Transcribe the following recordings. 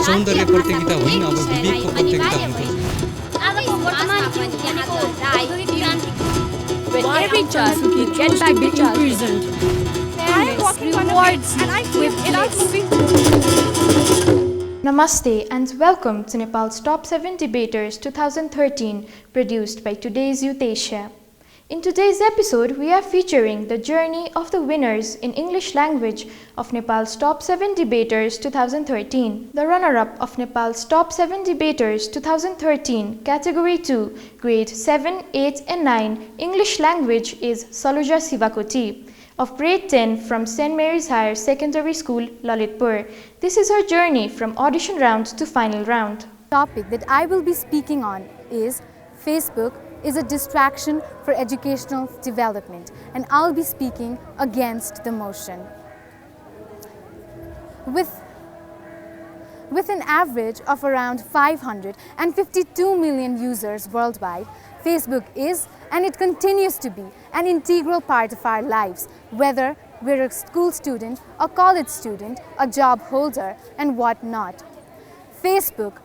सौन्दर्य प्रतियोगिता होइन, अब विवेकको प्रतियोगिता हुनुपर्छ। When every child who gets to be imprisoned, rewards with Namaste and welcome to Nepal's Top 7 Debaters 2013, produced by Today's Youth Asia. In today's episode, we are featuring the journey of the winners in English language of Nepal's Top 7 Debaters 2013. The runner-up of Nepal's Top 7 Debaters 2013, Category 2, Grade 7, 8 and 9, English language is SALUJA SIWAKOTI of Grade 10 from St. Mary's Higher Secondary School, Lalitpur. This is her journey from audition round to final round. The topic that I will be speaking on is Facebook is a distraction for educational development, and I'll be speaking against the motion. With an average of around 552 million users worldwide, Facebook is, and it continues to be, an integral part of our lives, whether we're a school student, a college student, a job holder, and whatnot. Facebook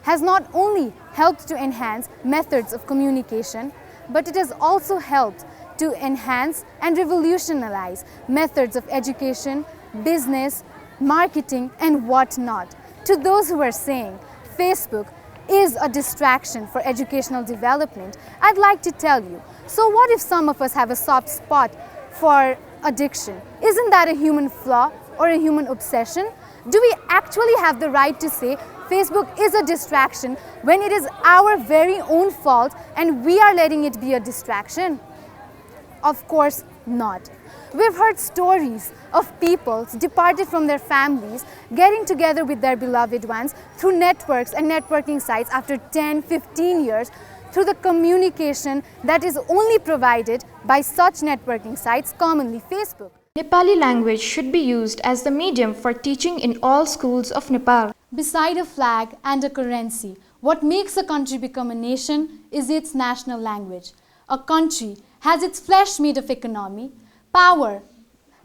has not only helped to enhance methods of communication, but it has also helped to enhance and revolutionize methods of education, business, marketing, and whatnot. To those who are saying Facebook is a distraction for educational development, I'd like to tell you, so what if some of us have a soft spot for addiction? Isn't that a human flaw or a human obsession? Do we actually have the right to say Facebook is a distraction when it is our very own fault and we are letting it be a distraction? Of course not. We've heard stories of people departed from their families, getting together with their beloved ones through networks and networking sites after 10, 15 years through the communication that is only provided by such networking sites, commonly Facebook. Nepali language should be used as the medium for teaching in all schools of Nepal. Beside a flag and a currency, what makes a country become a nation is its national language. A country has its flesh made of economy, power,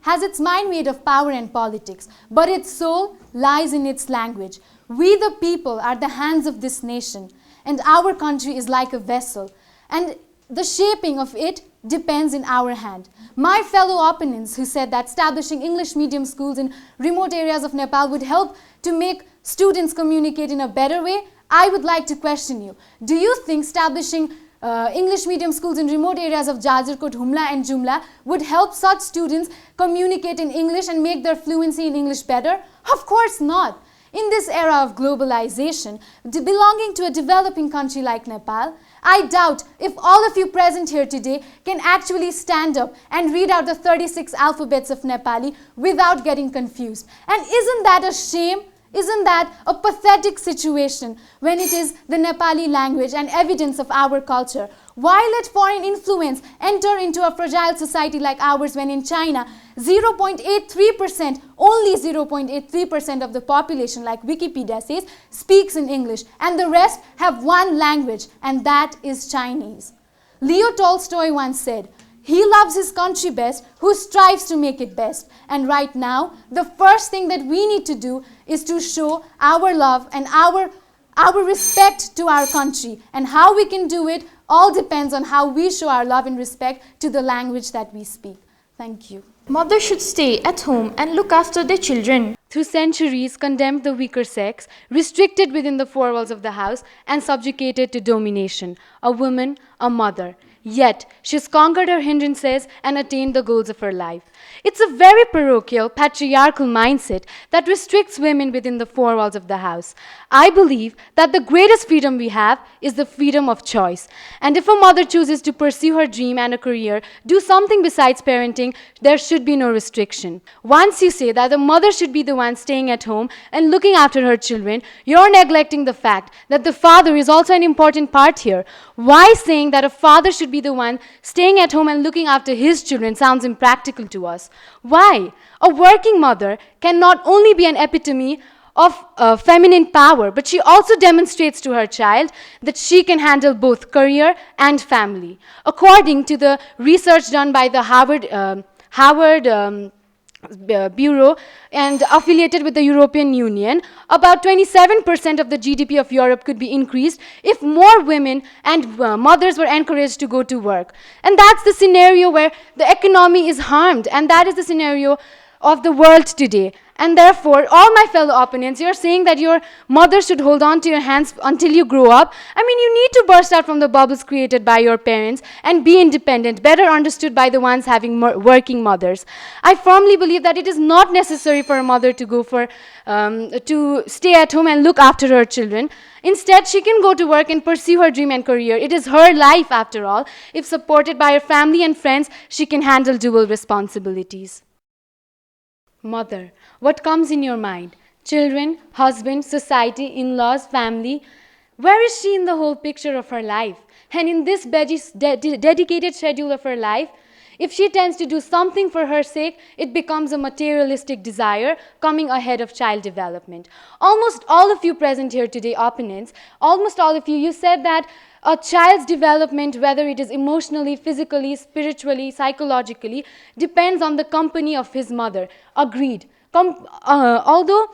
has its mind made of power and politics, but its soul lies in its language. We the people are the hands of this nation, and our country is like a vessel, and the shaping of it depends in our hand. My fellow opponents who said that establishing English medium schools in remote areas of Nepal would help to make students communicate in a better way, I would like to question you. Do you think establishing English medium schools in remote areas of Jajarkot, Humla and Jumla would help such students communicate in English and make their fluency in English better? Of course not. In this era of globalization, belonging to a developing country like Nepal, I doubt if all of you present here today can actually stand up and read out the 36 alphabets of Nepali without getting confused. And isn't that a shame? Isn't that a pathetic situation when it is the Nepali language and evidence of our culture? Why let foreign influence enter into a fragile society like ours when in China, 0.83%, only 0.83% of the population, like Wikipedia says, speaks in English, and the rest have one language, and that is Chinese. Leo Tolstoy once said, "He loves his country best who strives to make it best." And right now, the first thing that we need to do is to show our love and our respect to our country. And how we can do it all depends on how we show our love and respect to the language that we speak. Thank you. Mothers should stay at home and look after their children. Through centuries, condemned the weaker sex, restricted within the four walls of the house, and subjugated to domination. A woman, a mother. Yet, she's conquered her hindrances and attained the goals of her life. It's a very parochial, patriarchal mindset that restricts women within the four walls of the house. I believe that the greatest freedom we have is the freedom of choice. And if a mother chooses to pursue her dream and a career, do something besides parenting, there should be no restriction. Once you say that the mother should be the one staying at home and looking after her children, you're neglecting the fact that the father is also an important part here. Why saying that a father should be the one staying at home and looking after his children sounds impractical to us? Why? A working mother can not only be an epitome of feminine power, but she also demonstrates to her child that she can handle both career and family. According to the research done by the Harvard Bureau and affiliated with the European Union, about 27% of the GDP of Europe could be increased if more women and mothers were encouraged to go to work. And that's the scenario where the economy is harmed, and that is the scenario of the world today. And therefore, all my fellow opponents, you're saying that your mother should hold on to your hands until you grow up. I mean, you need to burst out from the bubbles created by your parents and be independent, better understood by the ones having working mothers. I firmly believe that it is not necessary for a mother to go to stay at home and look after her children. Instead, she can go to work and pursue her dream and career. It is her life, after all. If supported by her family and friends, she can handle dual responsibilities. Mother, what comes in your mind? Children, husband, society, in-laws, family. Where is she in the whole picture of her life? And in this dedicated schedule of her life, if she tends to do something for her sake, it becomes a materialistic desire coming ahead of child development. Almost all of you present here today, opponents, almost all of you, you said that a child's development, whether it is emotionally, physically, spiritually, psychologically, depends on the company of his mother. Agreed. Although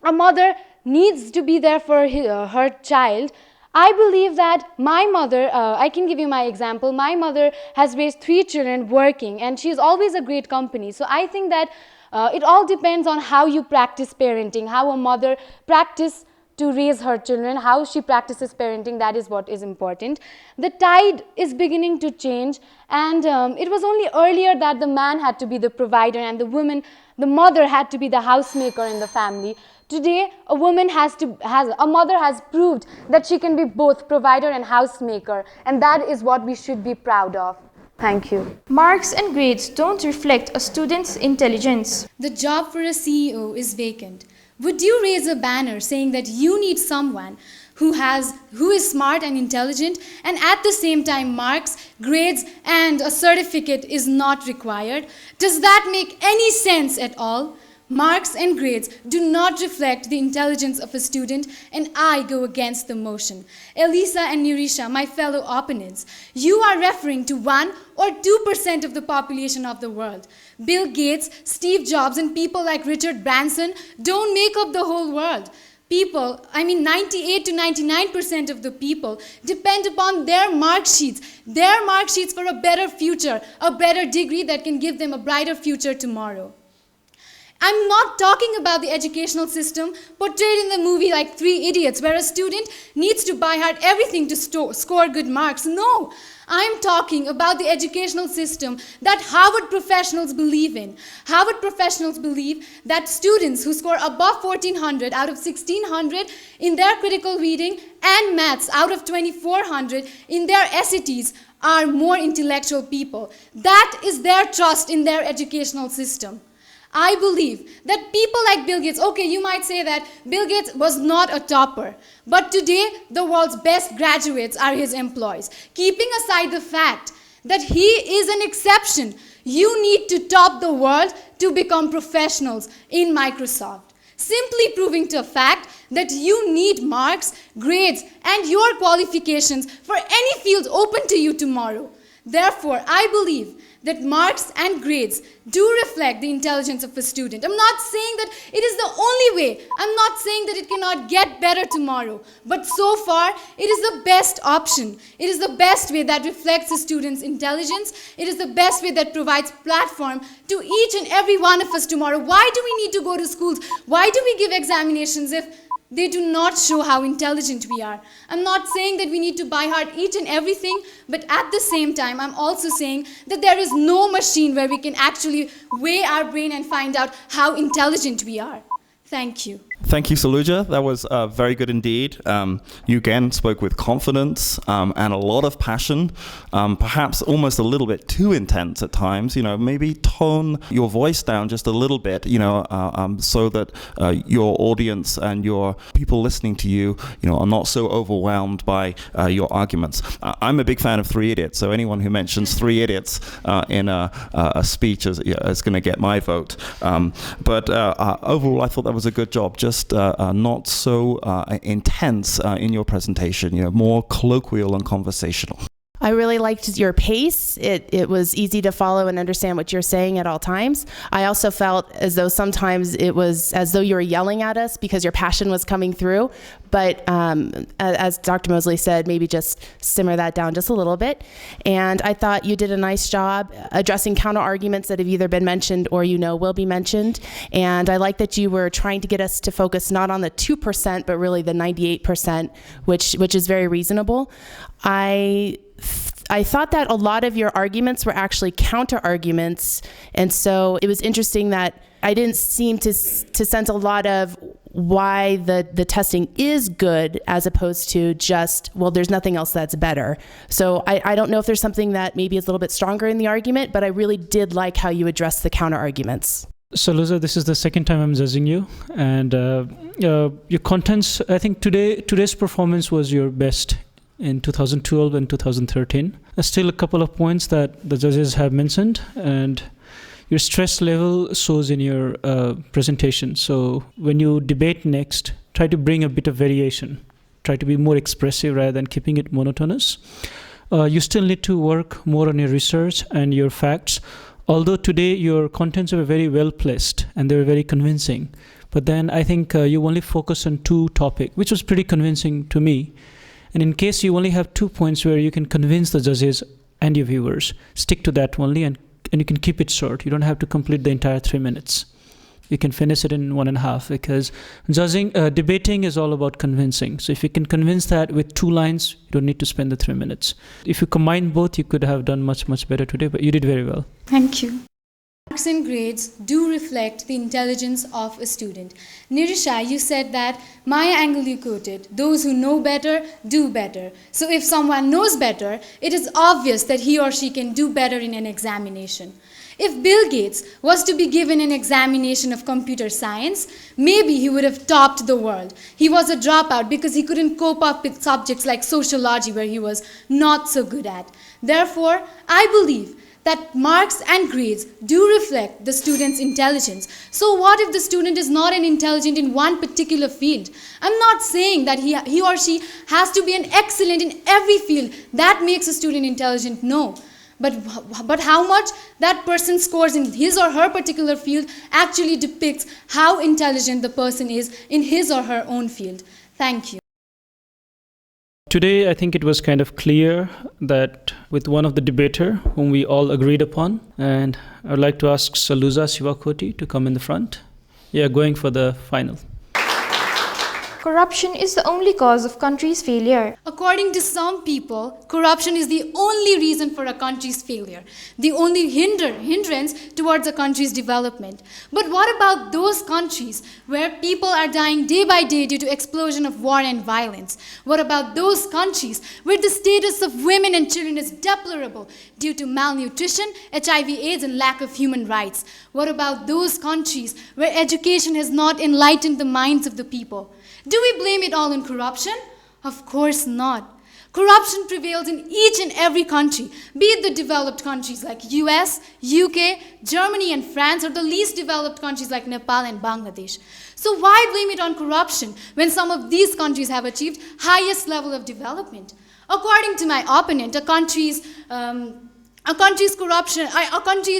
a mother needs to be there for her child, I believe that my mother, I can give you my example, my mother has raised 3 children working, and she's always a great company. So I think that it all depends on how you practice parenting, how a mother practices to raise her children, how she practices parenting, that is what is important. The tide is beginning to change, and it was only earlier that the man had to be the provider and the mother had to be the housemaker in the family. Today, a mother has proved that she can be both provider and housemaker, and that is what we should be proud of. Thank you. Marks and grades don't reflect a student's intelligence. The job for a CEO is vacant. Would you raise a banner saying that you need someone who is smart and intelligent, and at the same time marks, grades, and a certificate is not required? Does that make any sense at all? Marks and grades do not reflect the intelligence of a student, and I go against the motion. Elisa and Nirisha, my fellow opponents, you are referring to 1 or 2% of the population of the world. Bill Gates, Steve Jobs, and people like Richard Branson don't make up the whole world. 98 to 99% of the people depend upon their mark sheets for a better future, a better degree that can give them a brighter future tomorrow. I'm not talking about the educational system portrayed in the movie like 3 Idiots, where a student needs to buy hard everything to score good marks. No, I'm talking about the educational system that Harvard professionals believe in. Harvard professionals believe that students who score above 1400 out of 1600 in their critical reading and maths out of 2400 in their SATs are more intellectual people. That is their trust in their educational system. I believe that people like Bill Gates, okay, you might say that Bill Gates was not a topper, but today the world's best graduates are his employees. Keeping aside the fact that he is an exception, you need to top the world to become professionals in Microsoft. Simply proving to a fact that you need marks, grades, and your qualifications for any field open to you tomorrow. Therefore, I believe that marks and grades do reflect the intelligence of a student. I'm not saying that it is the only way. I'm not saying that it cannot get better tomorrow. But so far, it is the best option. It is the best way that reflects a student's intelligence. It is the best way that provides platform to each and every one of us tomorrow. Why do we need to go to schools? Why do we give examinations if they do not show how intelligent we are? I'm not saying that we need to buy hard each and everything, but at the same time, I'm also saying that there is no machine where we can actually weigh our brain and find out how intelligent we are. Thank you. Thank you, Saluja. That was very good indeed. You again spoke with confidence and a lot of passion, perhaps almost a little bit too intense at times. Maybe tone your voice down just a little bit, so that your audience and your people listening to you, are not so overwhelmed by your arguments. I'm a big fan of 3 Idiots, so anyone who mentions 3 Idiots in a speech is going to get my vote. But overall, I thought that was a good job. Just not so intense in your presentation, more colloquial and conversational. I really liked your pace. It was easy to follow and understand what you're saying at all times. I also felt as though sometimes it was as though you were yelling at us because your passion was coming through. But as Dr. Mosley said, maybe just simmer that down just a little bit. And I thought you did a nice job addressing counter arguments that have either been mentioned or will be mentioned. And I like that you were trying to get us to focus not on the 2%, but really the 98%, which is very reasonable. I thought that a lot of your arguments were actually counter arguments, and so it was interesting that I didn't seem to sense a lot of why the testing is good as opposed to just, well, there's nothing else that's better. So I don't know if there's something that maybe is a little bit stronger in the argument, but I really did like how you addressed the counter arguments. Saluja, this is the second time I'm judging you, and your contents, I think today's performance was your best in 2012 and 2013. There's still a couple of points that the judges have mentioned, and your stress level shows in your presentation. So when you debate next, try to bring a bit of variation. Try to be more expressive rather than keeping it monotonous. You still need to work more on your research and your facts. Although today your contents were very well placed and they were very convincing. But then I think you only focus on two topics, which was pretty convincing to me. And in case you only have 2 points where you can convince the judges and your viewers, stick to that only, and you can keep it short. You don't have to complete the entire 3 minutes. You can finish it in 1.5, because debating is all about convincing. So if you can convince that with 2 lines, you don't need to spend the 3 minutes. If you combine both, you could have done much, much better today, but you did very well. Thank you. Marks and grades do reflect the intelligence of a student. Nirisha, you said that Maya Angelou you quoted, those who know better do better. So if someone knows better, it is obvious that he or she can do better in an examination. If Bill Gates was to be given an examination of computer science, maybe he would have topped the world. He was a dropout because he couldn't cope up with subjects like sociology, where he was not so good at. Therefore, I believe that marks and grades do reflect the student's intelligence. So what if the student is not an intelligent in one particular field? I'm not saying that he or she has to be an excellent in every field. That makes a student intelligent, no. But how much that person scores in his or her particular field actually depicts how intelligent the person is in his or her own field. Thank you. Today, I think it was kind of clear that with one of the debater whom we all agreed upon, and I would like to ask SALUJA SIWAKOTI to come in the front. Yeah, going for the final. Corruption is the only cause of country's failure. According to some people, corruption is the only reason for a country's failure, the only hindrance towards a country's development. But what about those countries where people are dying day by day due to explosion of war and violence? What about those countries where the status of women and children is deplorable due to malnutrition, HIV/AIDS, and lack of human rights? What about those countries where education has not enlightened the minds of the people? Do we blame it all on corruption? Of course not. Corruption prevails in each and every country, be it the developed countries like US, UK, Germany and France, or the least developed countries like Nepal and Bangladesh. So why blame it on corruption when some of these countries have achieved highest level of development? According to my opponent, a country is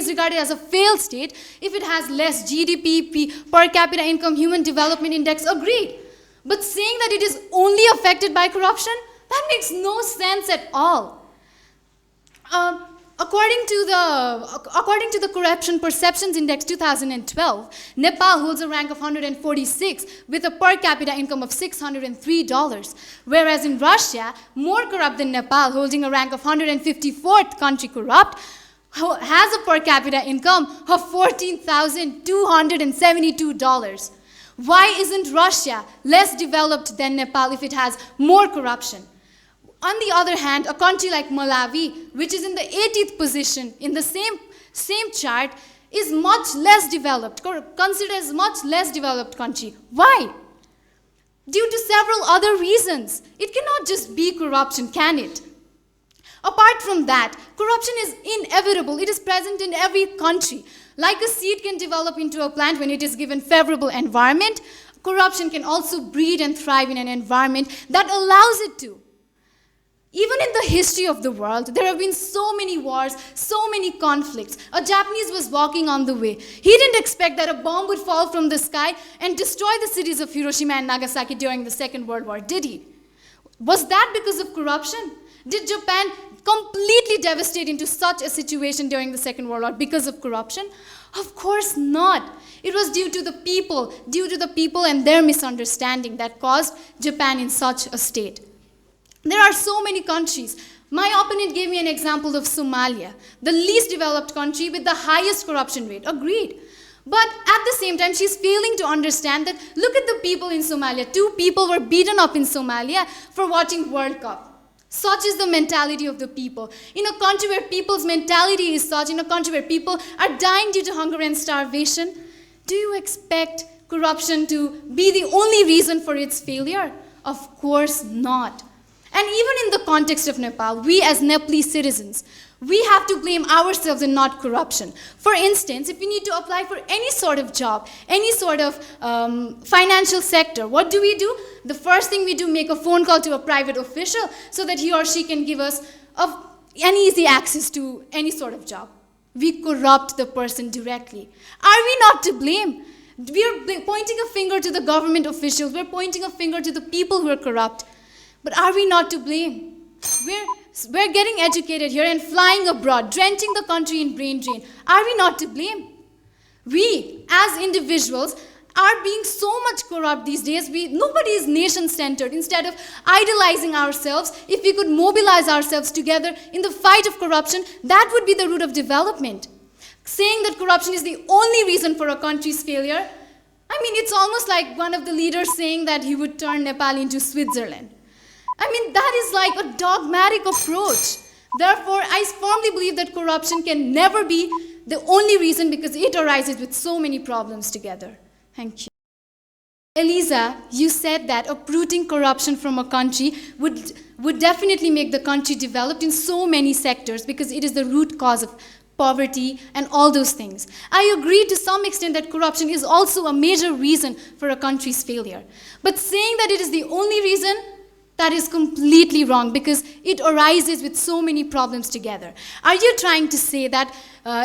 regarded as a failed state if it has less GDP, per capita income, human development index, agreed. But saying that it is only affected by corruption, that makes no sense at all. According to the Corruption Perceptions Index 2012, Nepal holds a rank of 146 with a per capita income of $603, whereas in Russia, more corrupt than Nepal, holding a rank of 154th country corrupt, has a per capita income of $14,272. Why isn't Russia less developed than Nepal if it has more corruption? On the other hand, a country like Malawi, which is in the 80th position in the same chart, is much less developed, considered as much less developed country. Why? Due to several other reasons. It cannot just be corruption, can it? Apart from that, corruption is inevitable. It is present in every country. Like a seed can develop into a plant when it is given favorable environment, corruption can also breed and thrive in an environment that allows it to. Even in the history of the world, there have been so many wars, so many conflicts. A Japanese was walking on the way. He didn't expect that a bomb would fall from the sky and destroy the cities of Hiroshima and Nagasaki during the Second World War, did he? Was that because of corruption? Did Japan completely devastate into such a situation during the Second World War because of corruption? Of course not. It was due to the people and their misunderstanding that caused Japan in such a state. There are so many countries. My opponent gave me an example of Somalia, the least developed country with the highest corruption rate. Agreed. But at the same time, she's failing to understand that look at the people in Somalia. 2 people were beaten up in Somalia for watching World Cup. Such is the mentality of the people. In a country where people's mentality is such, in a country where people are dying due to hunger and starvation, do you expect corruption to be the only reason for its failure? Of course not. And even in the context of Nepal, we as Nepalese citizens, we have to blame ourselves and not corruption. For instance, if we need to apply for any sort of job, any sort of financial sector, what do? The first thing we do, make a phone call to a private official so that he or she can give us an easy access to any sort of job. We corrupt the person directly. Are we not to blame? We are pointing a finger to the government officials. We're pointing a finger to the people who are corrupt. But are we not to blame? We're getting educated here and flying abroad, drenching the country in brain drain. Are we not to blame? We, as individuals, are being so much corrupt these days. Nobody is nation-centered. Instead of idolizing ourselves, if we could mobilize ourselves together in the fight of corruption, that would be the root of development. Saying that corruption is the only reason for a country's failure, I mean, it's almost like one of the leaders saying that he would turn Nepal into Switzerland. I mean, that is like a dogmatic approach. Therefore, I firmly believe that corruption can never be the only reason because it arises with so many problems together. Thank you. Eliza, you said that uprooting corruption from a country would definitely make the country developed in so many sectors because it is the root cause of poverty and all those things. I agree to some extent that corruption is also a major reason for a country's failure. But saying that it is the only reason, that is completely wrong because it arises with so many problems together. Are you trying to say that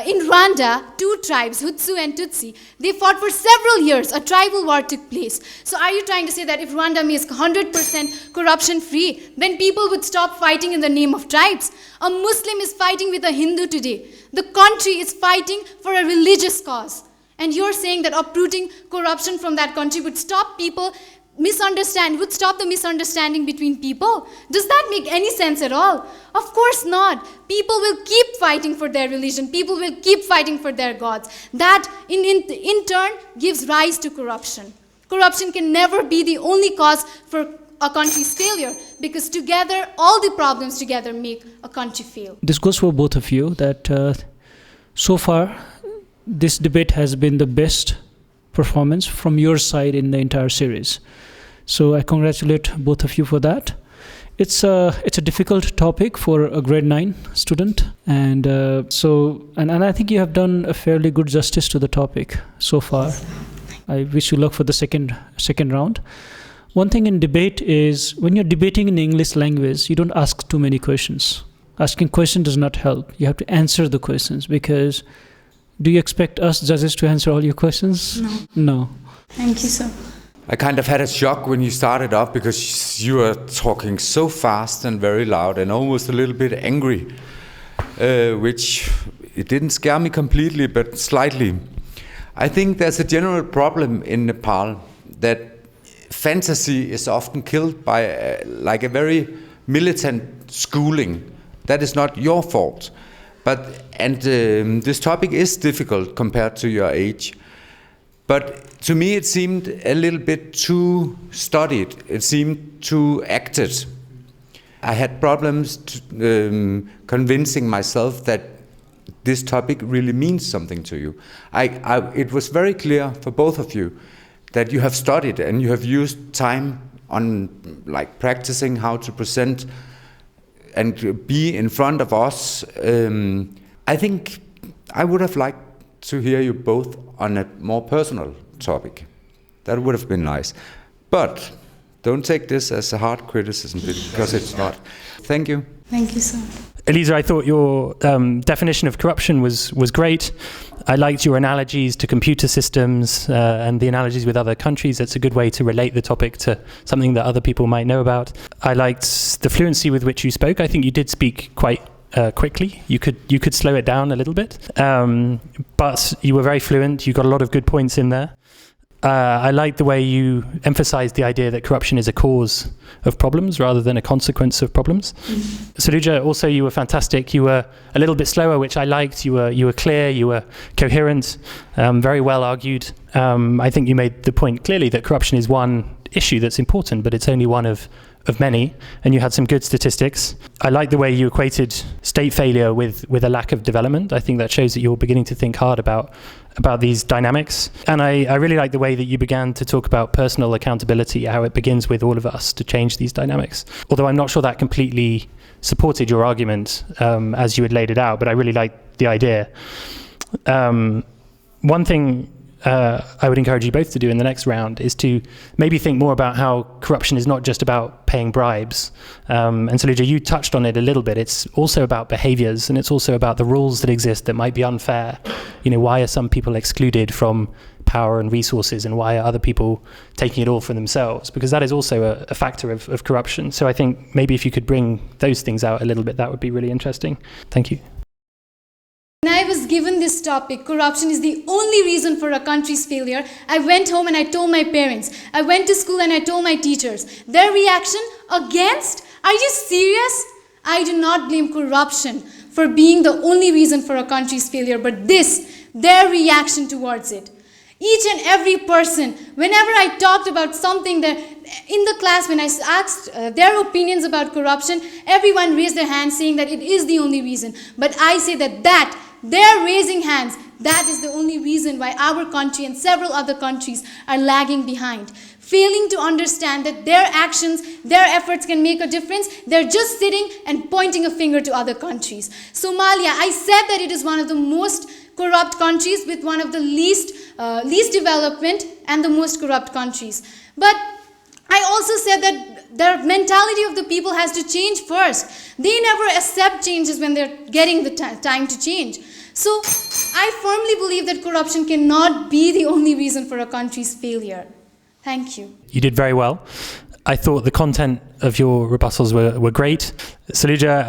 in Rwanda, 2 tribes, Hutu and Tutsi, they fought for several years, a tribal war took place. So are you trying to say that if Rwanda is 100% corruption free, then people would stop fighting in the name of tribes? A Muslim is fighting with a Hindu today. The country is fighting for a religious cause. And you're saying that uprooting corruption from that country would stop people would stop the misunderstanding between people? Does that make any sense at all? Of course not. People will keep fighting for their religion. People will keep fighting for their gods. That, in turn, gives rise to corruption. Corruption can never be the only cause for a country's failure because together, all the problems together make a country fail. This goes for both of you that so far, this debate has been the best performance from your side in the entire series. So I congratulate both of you for that. It's a difficult topic for a grade 9 student, and I think you have done a fairly good justice to the topic so far. I wish you luck for the second round. One thing in debate is when you're debating in the English language, you don't ask too many questions. Asking questions does not help. You have to answer the questions because do you expect us judges to answer all your questions? No. Thank you, sir. I kind of had a shock when you started off because you were talking so fast and very loud and almost a little bit angry, which it didn't scare me completely, but slightly. I think there's a general problem in Nepal that fantasy is often killed by like a very militant schooling. That is not your fault. This topic is difficult compared to your age. But to me it seemed a little bit too studied. It seemed too acted. I had problems convincing myself that this topic really means something to you. It was very clear for both of you that you have studied and you have used time on like practicing how to present and be in front of us. I think I would have liked to hear you both on a more personal topic. That would have been nice. But Don't take this as a hard criticism, because it's not. Thank you. Thank you, sir. Elisa, I thought your definition of corruption was great. I liked your analogies to computer systems and the analogies with other countries. It's a good way to relate the topic to something that other people might know about. I liked the fluency with which you spoke. I think you did speak quite quickly. You could slow it down a little bit, but you were very fluent. You got a lot of good points in there. I like the way you emphasized the idea that corruption is a cause of problems rather than a consequence of problems. Saluja, also you were fantastic. You were a little bit slower, which I liked. You were clear, you were coherent, very well argued. I think you made the point clearly that corruption is one issue that's important, but it's only one of many, and you had some good statistics. I like the way you equated state failure with a lack of development. I think that shows that you're beginning to think hard about these dynamics. And I really like the way that you began to talk about personal accountability, how it begins with all of us to change these dynamics. Although I'm not sure that completely supported your argument as you had laid it out, but I really liked the idea. One thing I would encourage you both to do in the next round is to maybe think more about how corruption is not just about paying bribes. And Saluja, you touched on it a little bit. It's also about behaviors, and it's also about the rules that exist that might be unfair. You know, why are some people excluded from power and resources, and why are other people taking it all for themselves? Because that is also a factor of corruption. So I think maybe if you could bring those things out a little bit, that would be really interesting. Thank you. When I was given this topic, corruption is the only reason for a country's failure, I went home and I told my parents. I went to school and I told my teachers. Their reaction, against? Are you serious? I do not blame corruption for being the only reason for a country's failure, but their reaction towards it. Each and every person, whenever I talked about something that in the class, when I asked their opinions about corruption, everyone raised their hand saying that it is the only reason. But I say that they're raising hands, that is the only reason why our country and several other countries are lagging behind. Failing to understand that their actions, their efforts can make a difference, they're just sitting and pointing a finger to other countries. Somalia, I said that it is one of the most corrupt countries with one of the least development and the most corrupt countries. But I also said that the mentality of the people has to change first. They never accept changes when they're getting the time to change. So I firmly believe that corruption cannot be the only reason for a country's failure. Thank you. You did very well. I thought the content of your rebuttals were great. Saluja,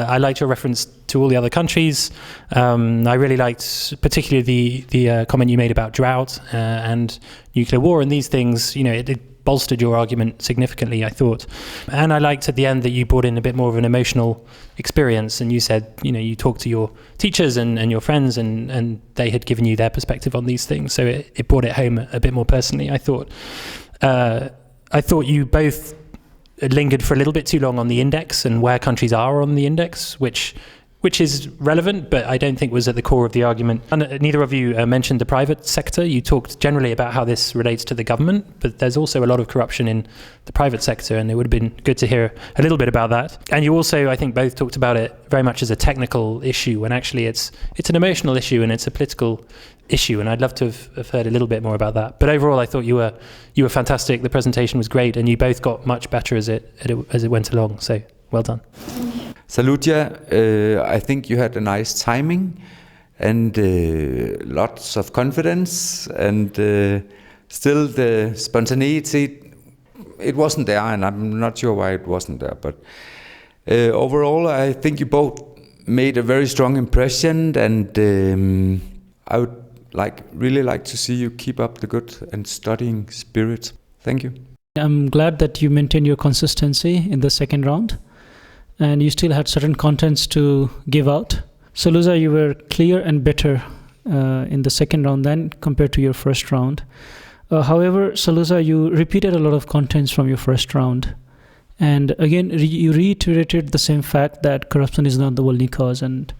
I liked your reference to all the other countries. I really liked particularly the comment you made about drought and nuclear war and these things. You know, it bolstered your argument significantly, I thought. And I liked at the end that you brought in a bit more of an emotional experience, and you said, you know, you talked to your teachers and your friends and they had given you their perspective on these things. So it brought it home a bit more personally, I thought. I thought you both lingered for a little bit too long on the index and where countries are on the index, which is relevant, but I don't think was at the core of the argument. And neither of you mentioned the private sector. You talked generally about how this relates to the government, but there's also a lot of corruption in the private sector, and it would have been good to hear a little bit about that. And you also, I think, both talked about it very much as a technical issue, when actually it's an emotional issue and it's a political issue, and I'd love to have heard a little bit more about that. But overall, I thought you were fantastic. The presentation was great, and you both got much better as it went along. So well done. Saluja, I think you had a nice timing and lots of confidence, and still the spontaneity, it wasn't there, and I'm not sure why it wasn't there. But overall, I think you both made a very strong impression, and I would really like to see you keep up the good and studying spirit. Thank you. I'm glad that you maintained your consistency in the second round, and you still had certain contents to give out. Saluja, you were clear and better in the second round than compared to your first round. However, Saluja, you repeated a lot of contents from your first round. And again, you reiterated the same fact that corruption is not the only cause. And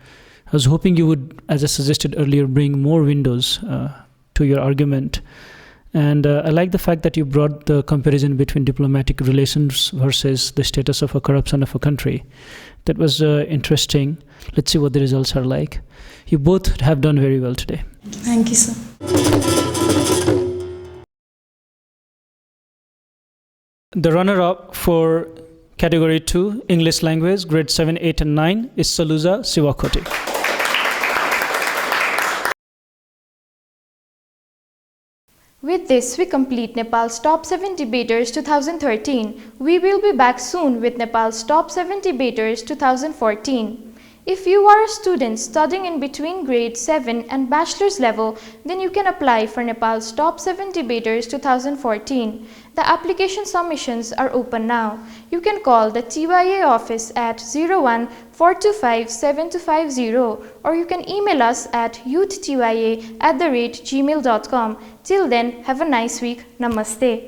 I was hoping you would, as I suggested earlier, bring more windows to your argument. And I like the fact that you brought the comparison between diplomatic relations versus the status of a corruption of a country. That was interesting. Let's see what the results are like. You both have done very well today. Thank you, sir. The runner-up for Category 2, English Language, Grade 7, 8 and 9 is SALUJA SIWAKOTI. With this, we complete Nepal's Top 7 Debaters 2013. We will be back soon with Nepal's Top 7 Debaters 2014. If you are a student studying in between grade 7 and bachelor's level, then you can apply for Nepal's Top 7 Debaters 2014. The application submissions are open now. You can call the TYA office at 01-425-7250 or you can email us at youthtya@gmail.com. Till then, have a nice week. Namaste.